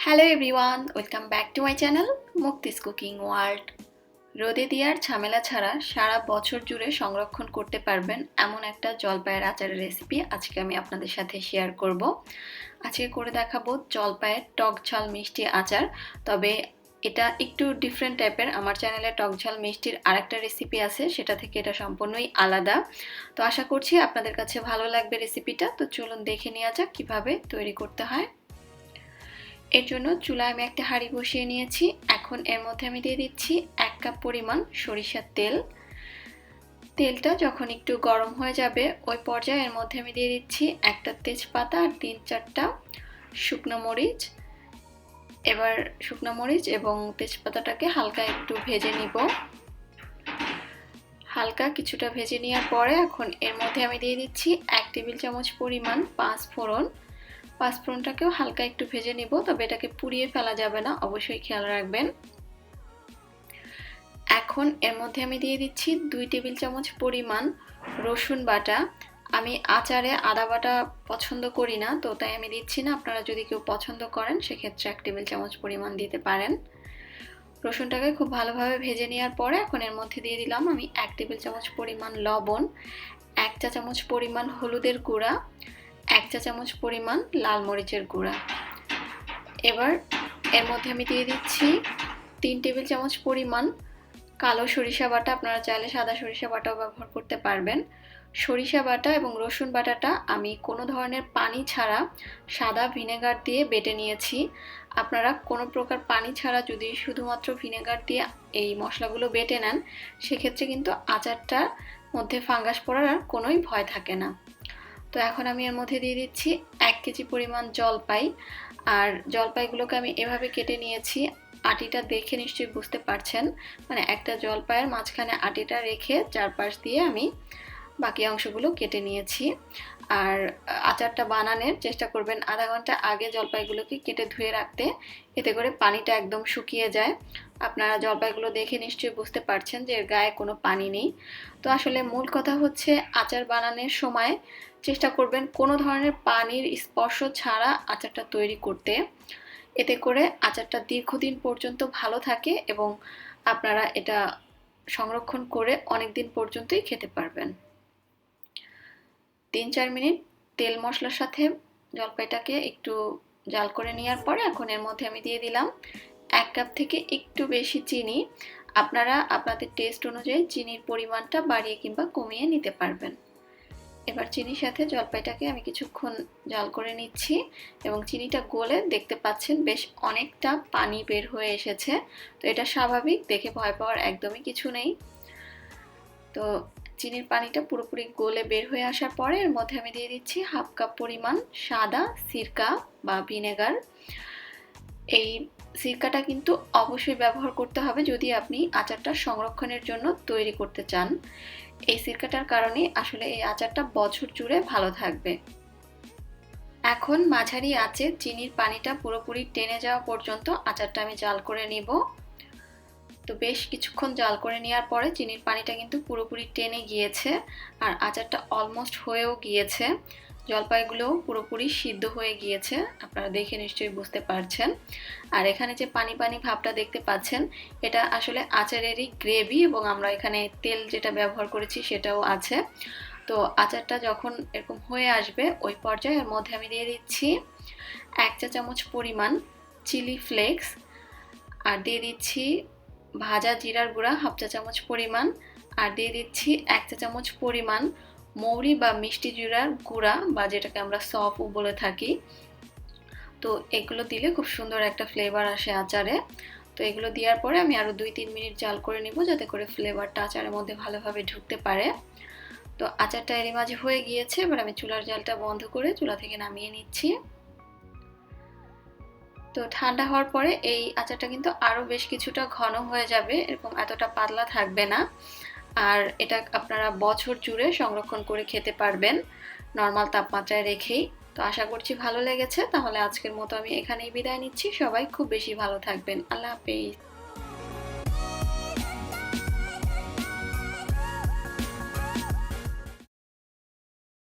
Hello everyone, welcome back to my channel Mukti's cooking world. রোদে দেওয়ার ঝামেলা ছাড়া সারা বছর জুড়ে সংরক্ষণ করতে পারবেন এমন একটা জলপাইয়ের আচারের রেসিপি আজকে আমি আপনাদের সাথে শেয়ার করব। আজকে করে দেখাবো জলপাইয়ের টক ঝাল মিষ্টি আচার। তবে এটা একটু ডিফারেন্ট টাইপের। আমার চ্যানেলে টক ঝাল মিষ্টির আরেকটা রেসিপি আছে, সেটা থেকে এটা সম্পূর্ণই আলাদা। তো আশা করছি আপনাদের কাছে ভালো লাগবে রেসিপিটা। তো চলুন দেখে নেওয়া যাক কীভাবে তৈরি করতে হয়। এর জন্য চুলায় আমি একটা হাঁড়ি বসিয়ে নিয়েছি। এখন এর মধ্যে আমি দিয়ে দিচ্ছি 1 কাপ পরিমাণ সরিষার তেল। তেলটা যখন একটু গরম হয়ে যাবে ওই পর্যায়ে এর মধ্যে আমি দিয়ে দিচ্ছি একটা তেজপাতা আর 3-4টা শুকনো মরিচ। এবার শুকনো মরিচ এবং তেজপাতাটাকে হালকা একটু ভেজে নিব। হালকা কিছুটা ভেজে নেওয়ার পরে এখন এর মধ্যে আমি দিয়ে দিচ্ছি 1 টেবিল চামচ পরিমাণ পাঁচফোড়ন। পাঁচফোড়নটাকেও হালকা একটু ভেজে নিব, তবে এটাকে পুড়িয়ে ফেলা যাবে না, অবশ্যই খেয়াল রাখবেন। এখন এর মধ্যে আমি দিয়ে দিচ্ছি 2 টেবিল চামচ পরিমাণ রসুন বাটা। আমি আচারে আদা বাটা পছন্দ করি না, তো তাই আমি দিচ্ছি না। আপনারা যদি কেউ পছন্দ করেন সেক্ষেত্রে 1 টেবিল চামচ পরিমাণ দিতে পারেন। রসুনটাকে খুব ভালোভাবে ভেজে নেওয়ার পরে এখন এর মধ্যে দিয়ে দিলাম আমি 1 টেবিল চামচ পরিমাণ লবণ, 1 চা চামচ পরিমাণ হলুদের গুঁড়া, 1 চা চামচ পরিমাণ লাল মরিচের গুঁড়া। এবার এর মধ্যে আমি দিয়ে দিচ্ছি 3 টেবিল চামচ পরিমাণ কালো সরিষা বাটা। আপনারা চাইলে সাদা সরিষা বাটাও ব্যবহার করতে পারবেন। সরিষা বাটা এবং রসুন বাটাটা আমি কোনো ধরনের পানি ছাড়া সাদা ভিনেগার দিয়ে বেটে নিয়েছি। আপনারা কোনো প্রকার পানি ছাড়া যদি শুধুমাত্র ভিনেগার দিয়ে এই মশলাগুলো বেটে নেন সেক্ষেত্রে কিন্তু আচারটার মধ্যে ফাঙ্গাস পড়ার আর কোনোই ভয় থাকে না। তো এখন আমি এর মধ্যে দিয়ে দিচ্ছি 1 কেজি পরিমাণ জলপাই। আর জলপাইগুলোকে আমি এভাবে কেটে নিয়েছি। আটিটা দেখে নিশ্চয়ই বুঝতে পারছেন, মানে একটা জলপাইয়ের মাঝখানে আটিটা রেখে চারপাশ দিয়ে আমি বাকি অংশগুলো কেটে নিয়েছি। আর আচারটা বানানোর চেষ্টা করবেন আধা ঘন্টা আগে জলপাইগুলোকে কেটে ধুয়ে রাখতে, এতে করে পানিটা একদম শুকিয়ে যায়। আপনারা জলপাইগুলো দেখে নিশ্চয়ই বুঝতে পারছেন যে এর গায়ে কোনো পানি নেই। তো আসলে মূল কথা হচ্ছে আচার বানানোর সময় চেষ্টা করবেন কোনো ধরনের পানির স্পর্শ ছাড়া আচারটা তৈরি করতে। এতে করে আচারটা দীর্ঘদিন পর্যন্ত ভালো থাকে এবং আপনারা এটা সংরক্ষণ করে অনেক দিন পর্যন্তই খেতে পারবেন। 3-4 মিনিট তেল মশলার সাথে জলপাইটাকে একটু জাল করে নেওয়ার পরে এখন এর মধ্যে আমি দিয়ে দিলাম 1 কাপ থেকে একটু বেশি চিনি। আপনারা আপনাদের টেস্ট অনুযায়ী চিনির পরিমাণটা বাড়িয়ে কিংবা কমিয়ে নিতে পারবেন। এবার চিনির সাথে জলপাইটাকে আমি কিছুক্ষণ জাল করে নিচ্ছি এবং চিনিটা গলে দেখতে পাচ্ছেন বেশ অনেকটা পানি বের হয়ে এসেছে। তো এটা স্বাভাবিক, দেখে ভয় পাওয়ার একদমই কিছু নেই। তো চিনির পানিটা পুরোপুরি গলে বের হয়ে আসার পরে এর মধ্যে আমি দিয়ে দিচ্ছি 1/2 কাপ পরিমাণ সাদা সিরকা বা ভিনেগার। এই সিরকাটা কিন্তু অবশ্যই ব্যবহার করতে হবে যদি আপনি আচারটা সংরক্ষণের জন্য তৈরি করতে চান। এই সিরকাটার কারণে আসলে এই আচারটা বছর জুড়ে ভালো থাকবে। এখন মাঝারি আঁচে চিনির পানিটা পুরোপুরি টেনে যাওয়া পর্যন্ত আচারটা আমি জাল করে নিব। তো বেশ কিছুক্ষণ জাল করে নেওয়ার পরে চিনির পানিটা কিন্তু পুরোপুরি টেনে গিয়েছে আর আচারটা অলমোস্ট হয়েও গিয়েছে। জলপাইগুলোও পুরোপুরি সিদ্ধ হয়ে গিয়েছে, আপনারা দেখে নিশ্চয়ই বুঝতে পারছেন। আর এখানে যে পানি পানি ভাবটা দেখতে পাচ্ছেন এটা আসলে আচারেরই গ্রেভি এবং আমরা এখানে তেল যেটা ব্যবহার করেছি সেটাও আছে। তো আচারটা যখন এরকম হয়ে আসবে ওই পর্যায়ে এর মধ্যে আমি দিয়ে দিচ্ছি 1 চা চামচ পরিমাণ চিলি ফ্লেক্স আর দিয়ে দিচ্ছি ভাজা জিরার গুঁড়া 1/2 চা চামচ পরিমাণ আর দিয়ে দিচ্ছি 1 চা চামচ পরিমাণ মৌরি বা মিষ্টি জিরার গুঁড়া বা যেটাকে আমরা সফও বলে থাকি। তো এগুলো দিলে খুব সুন্দর একটা ফ্লেভার আসে আচারে। তো এগুলো দেওয়ার পরে আমি আরও 2-3 মিনিট জাল করে নেব যাতে করে ফ্লেভারটা আচারের মধ্যে ভালোভাবে ঢুকতে পারে। তো আচারটা এরই মাঝে হয়ে গিয়েছে। এবার আমি চুলার জালটা বন্ধ করে চুলা থেকে নামিয়ে নিচ্ছি। তো ঠান্ডা হওয়ার পরে এই আচারটা কিন্তু আরও বেশ কিছুটা ঘন হয়ে যাবে, এরকম এতটা পাতলা থাকবে না। আর এটা আপনারা বছর জুড়ে সংরক্ষণ করে খেতে পারবেন নর্মাল তাপমাত্রায় রেখেই। তো আশা করছি ভালো লেগেছে। তাহলে আজকের মতো আমি এখানেই বিদায় নিচ্ছি। সবাই খুব বেশি ভালো থাকবেন। আল্লাহ হাফেজ।